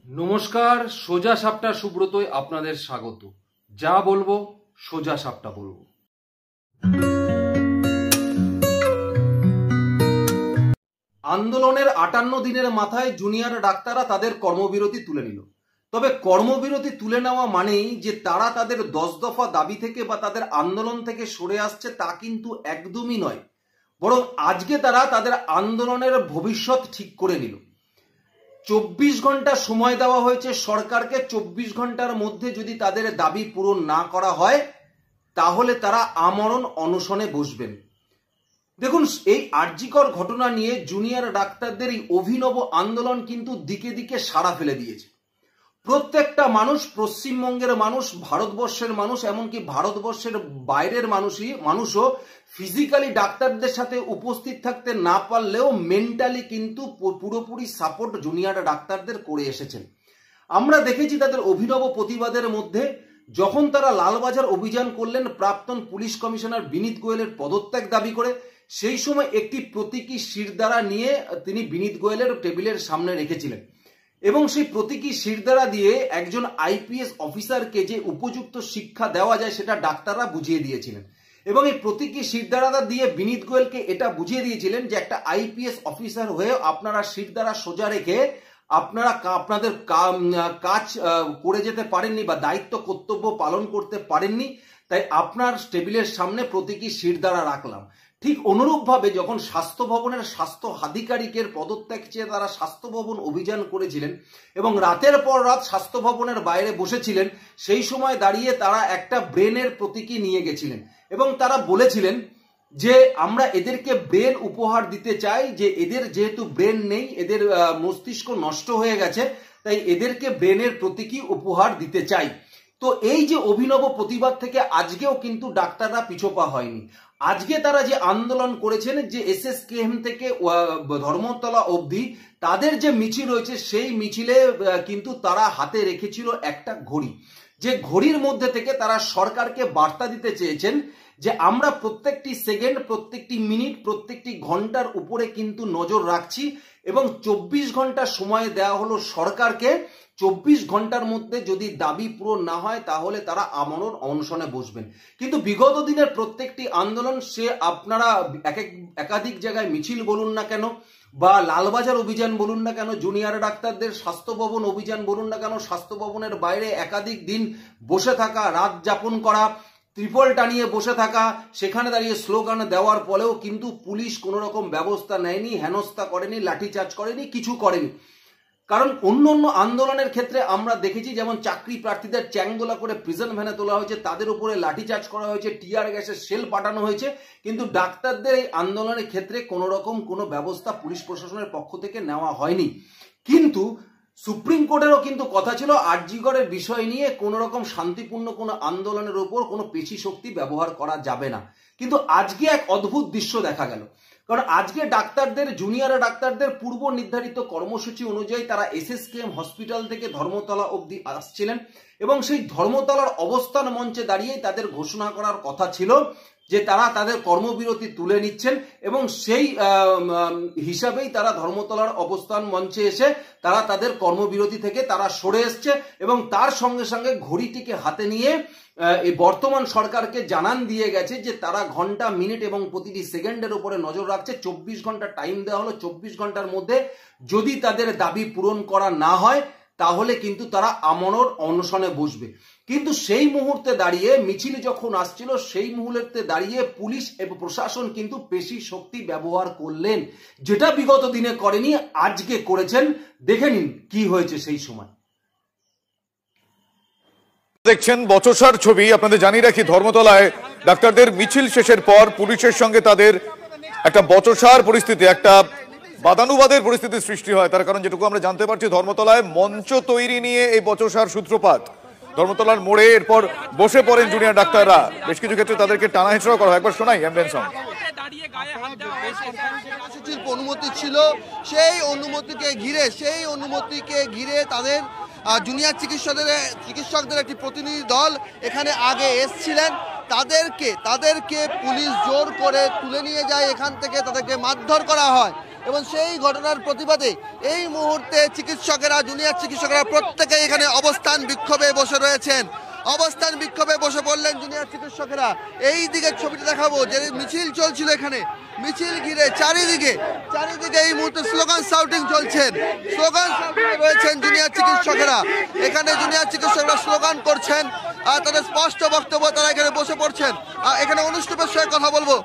নমস্কার, সোজা সাপটা সুব্রতই আপনাদের স্বাগত। যা বলবো সোজা সাপটা বলবো। আন্দোলনের 58 দিনের মাথায় জুনিয়র ডাক্তাররা তাদের কর্মবিরতি তুলে নিল। তবে কর্মবিরতি তুলে নেওয়া মানেই যে তারা তাদের 10 দফা দাবি থেকে বা তাদের আন্দোলন থেকে সরে আসছে তা কিন্তু একদমই নয়, বরং আজকে তারা তাদের আন্দোলনের ভবিষ্যৎ ঠিক করে নিল। 24 ঘন্টা সময় দেওয়া হয়েছে সরকারকে। 24 ঘন্টার মধ্যে যদি তাদের দাবি পূরণ না করা হয় তাহলে তারা আমরণ অনশনে বসবেন। দেখুন, এই আরজিকর ঘটনা নিয়ে জুনিয়র ডাক্তারদের এই অভিনব আন্দোলন কিন্তু দিকে দিকে সাড়া ফেলে দিয়েছে। প্রত্যেকটা পশ্চিমবঙ্গের মানুষ, ভারতবর্ষের মানুষ, এমনকি ভারতবর্ষের বাইরের মানুষও ফিজিক্যালি ডাক্তারদের সাথে উপস্থিত থাকতে না পারলেও মেন্টালি কিন্তু পুরোপুরি সাপোর্ট জুনিয়র ডাক্তারদের করে এসেছেন। আমরা দেখেছি তাদের অভিনব প্রতিবাদের মধ্যে যখন তারা লালবাজার অভিযান করলেন প্রাক্তন পুলিশ কমিশনার বিনীত গোয়েলের পদত্যাগ দাবি করে, সেই সময় একটি প্রতীকী শিরদাঁড়া নিয়ে তিনি বিনীত গোয়েলের টেবিলের সামনে রেখেছিলেন এবং সেই প্রতীকী শিরদাঁড়া দিয়ে একজন আইপিএস অফিসারকে যে উপযুক্ত শিক্ষা দেওয়া যায় সেটা ডাক্তাররা বুঝিয়ে দিয়েছিলেন। এবং এই প্রতীকী শিরদাঁড়া দিয়ে বিনীত গোয়েলকে এটা বুঝিয়ে দিয়েছিলেন যে একটা আইপিএস অফিসার হয়ে আপনারা শিরদাঁড়া সোজা রেখে আপনারা আপনাদের কাজ করে যেতে পারেননি বা দায়িত্ব কর্তব্য পালন করতে পারেননি, তাই আপনার টেবিলের সামনে প্রতীকী শিরদাঁড়া রাখলাম। ঠিক অনুরূপভাবে যখন স্বাস্থ্য ভবনের স্বাস্থ্য আধিকারিকের পদত্যাগ চেয়ে তারা স্বাস্থ্য ভবন অভিযান করেছিলেন এবং রাতের পর রাত স্বাস্থ্য ভবনের বাইরে বসেছিলেন, সেই সময় দাঁড়িয়ে তারা একটা ব্রেনের প্রতীকী নিয়ে গেছিলেন এবং তারা বলেছিলেন যে আমরা এদেরকে ব্রেন উপহার দিতে চাই, যে এদের যেহেতু ব্রেন নেই, এদের মস্তিষ্ক নষ্ট হয়ে গেছে, তাই এদেরকে ব্রেনের প্রতীকী উপহার দিতে চাই। তো এই যে অভিনব প্রতিবাদ থেকে আজকেও কিন্তু ডাক্তাররা পিছপা হয়নি। আজকে তারা যে আন্দোলন করেছেন, যে এসএসকেএম থেকে ধর্মতলা অবধি তাদের যে মিছিল হয়েছে, সেই মিছিলে কিন্তু তারা হাতে রেখেছিল একটা ঘড়ি, যে ঘড়ির মধ্যে থেকে তারা সরকারকে বার্তা দিতে চেয়েছেন যে আমরা প্রত্যেকটি সেকেন্ড, প্রত্যেকটি মিনিট, প্রত্যেকটি ঘন্টার উপরে কিন্তু নজর রাখছি এবং 24 ঘন্টা সময় দেওয়া হলো সরকারকে। 24 ঘন্টার মধ্যে যদি দাবি পূরণ না হয় তাহলে তারা আমরণ অনশনে বসবেন। কিন্তু বিগত দিনের প্রত্যেকটি আন্দোলন, সে আপনারা একাধিক জায়গায় মিছিল বলুন না কেন বা লালবাজার অভিযান বলুন না কেন, জুনিয়র ডাক্তারদের স্বাস্থ্য ভবন অভিযান বলুন না কেন, স্বাস্থ্য ভবনের বাইরে একাধিক দিন বসে থাকা, রাত যাপন করা, ত্রিপল টানিয়ে বসে থাকা, সেখানে দাঁড়িয়ে স্লোগান দেওয়ার পরেও কিন্তু পুলিশ কোনো রকম ব্যবস্থা নেয়নি, হেনস্থা করেনি, লাঠিচার্জ করেনি, কিছু করেনি। কারণ অন্য অন্য আন্দোলনের ক্ষেত্রে আমরা দেখেছি, যেমন চাকরি প্রার্থীদের চ্যাংদোলা করে প্রিজন ভ্যানে তোলা হয়েছে, তাদের উপরে লাঠিচার্জ করা হয়েছে, টিয়ার গ্যাসের শেল পাঠানো হয়েছে, কিন্তু ডাক্তারদের এই আন্দোলনের ক্ষেত্রে কোনো রকম কোনো ব্যবস্থা পুলিশ প্রশাসনের পক্ষ থেকে নেওয়া হয়নি। কিন্তু সুপ্রিম কোর্টেরও কিন্তু কথা ছিল আরজিকরের বিষয় নিয়ে কোনো রকম শান্তিপূর্ণ কোনো আন্দোলনের উপর কোনো পেশি শক্তি ব্যবহার করা যাবে না। কিন্তু আজকে এক অদ্ভুত দৃশ্য দেখা গেল। কারণ আজকে ডাক্তারদের, জুনিয়র ডাক্তারদের পূর্ব নির্ধারিত কর্মসূচি অনুযায়ী তারা এসএসকেএম হসপিটাল থেকে ধর্মতলা অবধি আসছিলেন এবং সেই ধর্মতলার অবস্থান মঞ্চে দাঁড়িয়েই তাদের ঘোষণা করার কথা ছিল যে তারা তাদের কর্মবিরতি তুলে নিচ্ছেন এবং সেই হিসাবেই তারা ধর্মতলার অবস্থান মঞ্চে এসে তারা তাদের কর্মবিরতি থেকে তারা সরে এসছে এবং তার সঙ্গে সঙ্গে ঘড়িটিকে হাতে নিয়ে এই বর্তমান সরকারকে জানান দিয়ে গেছে যে তারা ঘন্টা, মিনিট এবং প্রতিটি সেকেন্ডের উপরে নজর রাখছে। 24 ঘন্টা টাইম দেওয়া হলো, 24 ঘন্টার মধ্যে যদি তাদের দাবি পূরণ করা না হয় তাহলে কিন্তু তারা আমরণ অনশনে বসবে। কিন্তু সেই মুহূর্তে দাঁড়িয়ে, মিছিল যখন আসছিল সেই মুহূর্তে দাঁড়িয়ে পুলিশ এবং প্রশাসন কিন্তু পেশি শক্তি ব্যবহার করলেন, যেটা বিগত দিনে করেনি, আজকে করেছেন। দেখে নিন কি হয়েছে সেই সময়। দেখছেন বচসার ছবি। আপনাদের জানিয়ে রাখি, ধর্মতলায় ডাক্তারদের মিছিল শেষের পর পুলিশের সঙ্গে তাদের একটা বচসার পরিস্থিতি, একটা বাদানুবাদের পরিস্থিতির সৃষ্টি হয়। তার কারণ যেটুকু আমরা জানতে পারছি, ধর্মতলায় মঞ্চ তৈরি নিয়ে এই বচসার সূত্রপাত। ধর্মতলার মোড়ে এরপর বসে পড়েন জুনিয়র ডাক্তাররা, বেশ কিছু ক্ষেত্রে তাদেরকে টানা হেঁচড়া করা হয়। একবার শোনাই অ্যাম্বুলেন্স সং। অনুমতি ছিল, সেই অনুমতিকে ঘিরে তাদের জুনিয়র চিকিৎসকদের একটি প্রতিনিধি দল এখানে আগে এসছিলেন। তাদেরকে পুলিশ জোর করে তুলে নিয়ে যায় এখান থেকে, তাদেরকে মারধর করা হয়। এবং সেই ঘটনার প্রতিবাদে এই মুহূর্তে চিকিৎসকেরা, জুনিয়র চিকিৎসকেরা প্রত্যেকেই এখানে অবস্থান বিক্ষোভে বসে রয়েছেন। অবস্থান বিক্ষোভে বসে পড়লেন জুনিয়র চিকিৎসকেরা। এই দিকের ছবিটা দেখাবো, যে মিছিল চলছিল এখানে, মিছিল ঘিরে চারিদিকে এই মুহূর্তে স্লোগান শাউটিং চলছেন, স্লোগান শাউটিং রয়েছেন জুনিয়র চিকিৎসকেরা। এখানে জুনিয়র চিকিৎসকরা স্লোগান করছেন আর তাদের স্পষ্ট বক্তব্য, তারা এখানে বসে পড়ছেন। এখানে অনুষ্ঠবের সঙ্গে কথা বলবো।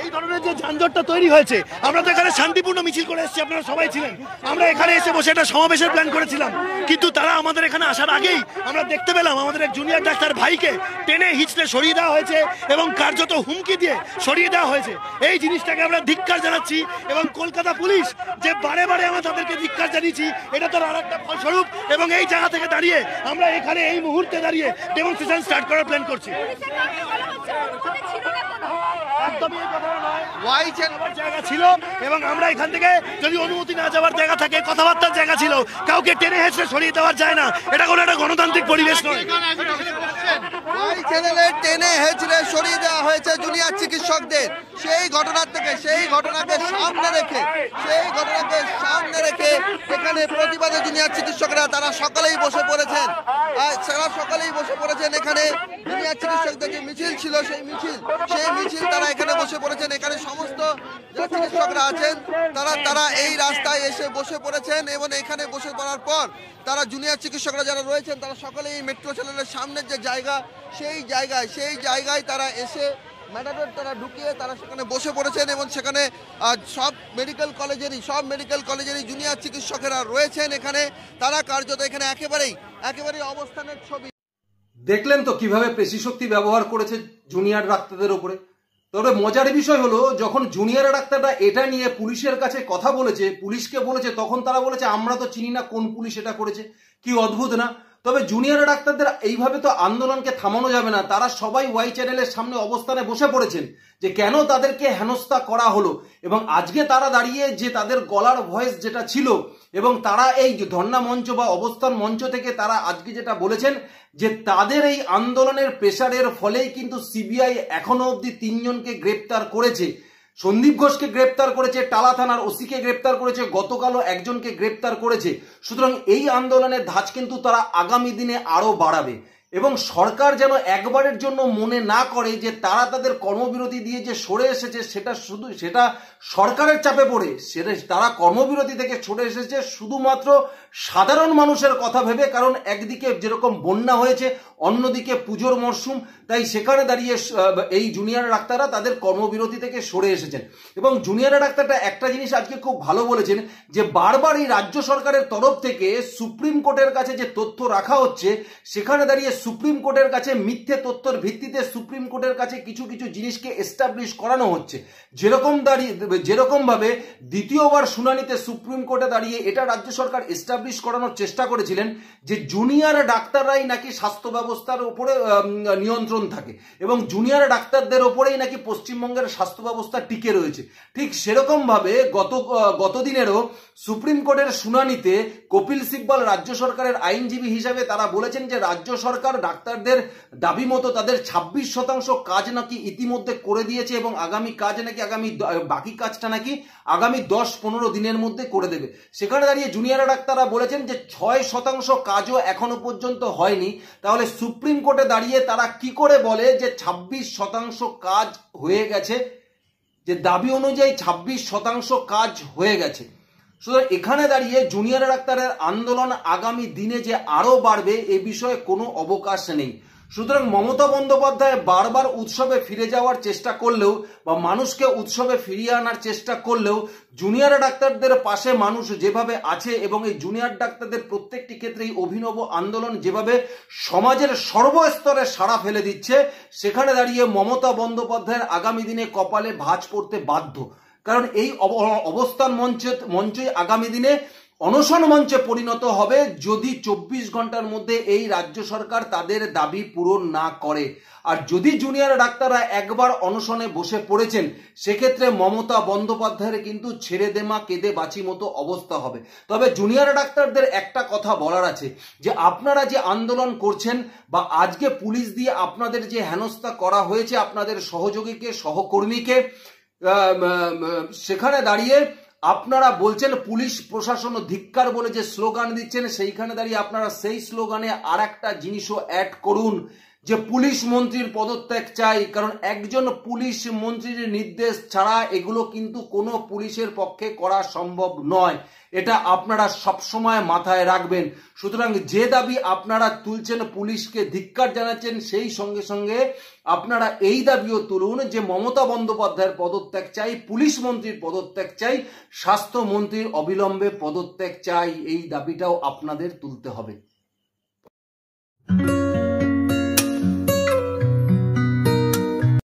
এই ধরনের যে যানজটটা তৈরি হয়েছে, আমরা তো এখানে শান্তিপূর্ণ মিছিল করে এসেছি, আপনারা সবাই ছিলেন। আমরা এখানে এসে বসে একটা সমাবেশের প্ল্যান করেছিলাম, কিন্তু তারা আমাদের এখানে আসার আগেই আমরা দেখতে পেলাম আমাদের এক জুনিয়র ডাক্তার ভাইকে টেনে হিঁচড়ে সরিয়ে দেওয়া হয়েছে এবং কার্যত হুমকি দিয়ে সরিয়ে দেওয়া হয়েছে। এই জিনিসটাকে আমরা ধিক্কার জানাচ্ছি এবং কলকাতা পুলিশ যে বারে বারে আমরা তাদেরকে ধিক্কার জানিয়েছি, এটা তার আর একটা ফলস্বরূপ। এবং এই জায়গা থেকে দাঁড়িয়ে আমরা এখানে এই মুহূর্তে দাঁড়িয়ে ডেমনস্ট্রেশন স্টার্ট করার প্ল্যান করছি। একদমই এই কথা নয়, ওয়াই যাওয়ার জায়গা ছিল এবং আমরা এখান থেকে যদি অনুমতি না যাওয়ার জায়গা থাকে, কথাবার্তার জায়গা ছিল, কাউকে টেনে হেঁচড়ে সরিয়ে দেওয়ার যায় না। এটা কোনো একটা গণতান্ত্রিক পরিবেশ নয়। ওয়াই চ্যানেলে টেনে হেঁচড়ে সরিয়ে দেওয়া হয়েছে জুনিয়র চিকিৎসকদের। সেই ঘটনাকে সামনে রেখে এখানে প্রতিবাদে জুনিয়র চিকিৎসকরা তারা সকালেই বসে পড়েছেন। এখানে জুনিয়র চিকিৎসকদের যে মিছিল ছিল, সেই মিছিল তারা এখানে বসে পড়েছেন। এখানে সমস্ত যারা চিকিৎসকরা আছেন তারা এই রাস্তায় এসে বসে পড়েছেন এবং এখানে বসে পড়ার পর তারা জুনিয়র চিকিৎসকরা যারা রয়েছেন তারা সকলে এই মেট্রো চ্যানেলের সামনের যে জায়গা, সেই জায়গায় তারা এসে ম্যাটাডোর তারা ঢুকিয়ে তারা সেখানে বসে পড়েছেন এবং সেখানে সব মেডিকেল কলেজেরই জুনিয়র চিকিৎসকেরা রয়েছেন এখানে। তারা কার্যত এখানে একেবারেই অবস্থানের ছবি দেখলেন তো কিভাবে পেশি শক্তি ব্যবহার করেছে জুনিয়র ডাক্তারদের উপরে। তবে মজার বিষয় হলো, যখন জুনিয়র ডাক্তাররা এটা নিয়ে পুলিশের কাছে কথা বলেছে, পুলিশকে বলেছে, তখন তারা বলেছে আমরা তো চিনি না কোন পুলিশ এটা করেছে। কি অদ্ভুত না? তবে জুনিয়র ডাক্তারদের এইভাবে তো আন্দোলনকে থামানো যাবে না। তারা সবাই ওয়াই চ্যানেলের সামনে অবস্থানে বসে পড়েছেন যে কেন তাদেরকে হেনস্থা করা হলো, এবং আজকে তারা দাঁড়িয়ে যে তাদের গলার ভয়েস যেটা ছিল, এবং তারা এই ধর্ণা মঞ্চ বা অবস্থান মঞ্চ থেকে তারা আজকে যেটা বলেছেন যে তাদের এই আন্দোলনের প্রেসারের ফলেই কিন্তু সিবিআই এখনো অবধি 3 জনকে গ্রেপ্তার করেছে। সন্দীপ ঘোষকে গ্রেপ্তার করেছে, টালা থানার ওসিকে গ্রেপ্তার করেছে, গতকালও একজনকে গ্রেপ্তার করেছে। সুতরাং এই আন্দোলনের ধাঁচ কিন্তু তারা আগামী দিনে আরো বাড়াবে এবং সরকার যেন একবারের জন্য মনে না করে যে তারা তাদের কর্মবিরতি দিয়ে যে সরে এসেছে সেটা সরকারের চাপে পড়ে তারা কর্মবিরতি থেকে সরে এসেছে শুধুমাত্র সাধারণ মানুষের কথা ভেবে। কারণ একদিকে যেরকম বন্যা হয়েছে, অন্যদিকে পুজোর মরশুম, তাই সেখানে দাঁড়িয়ে এই জুনিয়র ডাক্তাররা তাদের কর্মবিরতি থেকে সরে এসেছেন। এবং জুনিয়র ডাক্তারটা একটা জিনিস আজকে খুব ভালো বলেছেন যে বারবার এই রাজ্য সরকারের তরফ থেকে সুপ্রিম কোর্টের কাছে যে তথ্য রাখা হচ্ছে, সেখানে দাঁড়িয়ে সুপ্রিম কোর্টের কাছে মিথ্যে তথ্যের ভিত্তিতে সুপ্রিম কোর্টের কাছে কিছু জিনিসকে এস্টাবলিশ করানো হচ্ছে। যেরকম ভাবে দ্বিতীয়বার শুনানিতে সুপ্রিম কোর্টে দাঁড়িয়ে এটা রাজ্য সরকার এস্টাবলিশ করানোর চেষ্টা করেছিলেন যে জুনিয়র ডাক্তাররাই নাকি স্বাস্থ্য ব্যবস্থার উপরে নিয়ন্ত্রণ থাকে এবং জুনিয়র ডাক্তারদের ওপরেই নাকি পশ্চিমবঙ্গের স্বাস্থ্য ব্যবস্থা টিকে রয়েছে। ঠিক সেরকম ভাবে গতদিনেরও সুপ্রিম কোর্টের শুনানিতে কপিল সিব্বল রাজ্য সরকারের আইনজীবী হিসাবে তারা বলেছেন যে রাজ্য সরকার ডাক্তারদের দাবি মতো তাদের 26% কাজ নাকি ইতিমধ্যে করে দিয়েছে এবং বাকি কাজটা নাকি আগামী 10-15 দিনের মধ্যে করে দেবে। সেখানে দাঁড়িয়ে জুনিয়র ডাক্তাররা বলেছেন যে 6% কাজও এখনো পর্যন্ত হয়নি। তাহলে সুপ্রিম কোর্টে দাঁড়িয়ে তারা কি করে বলে যে 26% কাজ হয়ে গেছে, যে দাবি অনুযায়ী 26% কাজ হয়ে গেছে। সুতরাং এখানে দাঁড়িয়ে জুনিয়র ডাক্তারের আন্দোলন আগামী দিনে যে আরো বাড়বে এ বিষয়ে কোনো অবকাশ নেই। সুতরাং মমতা বন্দ্যোপাধ্যায় বারবার উৎসবে ফিরে যাওয়ার চেষ্টা করলেও বা মানুষকে উৎসবে ফিরিয়ে আনার চেষ্টা করলেও জুনিয়র ডাক্তারদের পাশে মানুষ যেভাবে আছে এবং এই জুনিয়র ডাক্তারদের প্রত্যেকটি ক্ষেত্রেই অভিনব আন্দোলন যেভাবে সমাজের সর্বস্তরে সাড়া ফেলে দিচ্ছে, সেখানে দাঁড়িয়ে মমতা বন্দ্যোপাধ্যায়ের আগামী দিনে কপালে ভাঁজ পড়তে বাধ্য। কারণ এই অবস্থান মঞ্চই আগামী দিনে অনশন মঞ্চে পরিণত হবে যদি 24 ঘন্টার মধ্যে এই রাজ্য সরকার তাদের দাবি পূরণ না করে। আর যদি জুনিয়র ডাক্তাররা একবার অনশনে বসে পড়েছেন, সেক্ষেত্রে মমতা বন্দ্যোপাধ্যায়ের কিন্তু ছেড়ে দেমা কেঁদে বাঁচি মতো অবস্থা হবে। তবে জুনিয়র ডাক্তারদের একটা কথা বলার আছে যে আপনারা যে আন্দোলন করছেন বা আজকে পুলিশ দিয়ে আপনাদের যে হেনস্থা করা হয়েছে আপনাদের সহযোগীকে, সহকর্মীকে, সেখানে দাঁড়িয়ে আপনারা বলছেন পুলিশ প্রশাসন ধিক্কার বলে যে স্লোগান দিচ্ছেন, সেইখানে দাঁড়িয়ে আপনারা সেই স্লোগানে আর একটা জিনিসও অ্যাড করুন যে পুলিশ মন্ত্রীর পদত্যাগ চাই, কারণ একজন পুলিশ মন্ত্রীর নির্দেশ ছাড়া এগুলো কিন্তু কোনো পুলিশের পক্ষে করা সম্ভব নয়। এটা আপনারা সবসময় মাথায় রাখবেন। সুতরাং যে দাবি আপনারা তুলছেন, পুলিশকে ধিক্কার জানাচ্ছেন, সেই সঙ্গে সঙ্গে আপনারা এই দাবিও তুলুন যে মমতা বন্দ্যোপাধ্যায়ের পদত্যাগ চাই, পুলিশ মন্ত্রীর পদত্যাগ চাই, স্বাস্থ্যমন্ত্রীর অবিলম্বে পদত্যাগ চাই। এই দাবিটাও আপনাদের তুলতে হবে।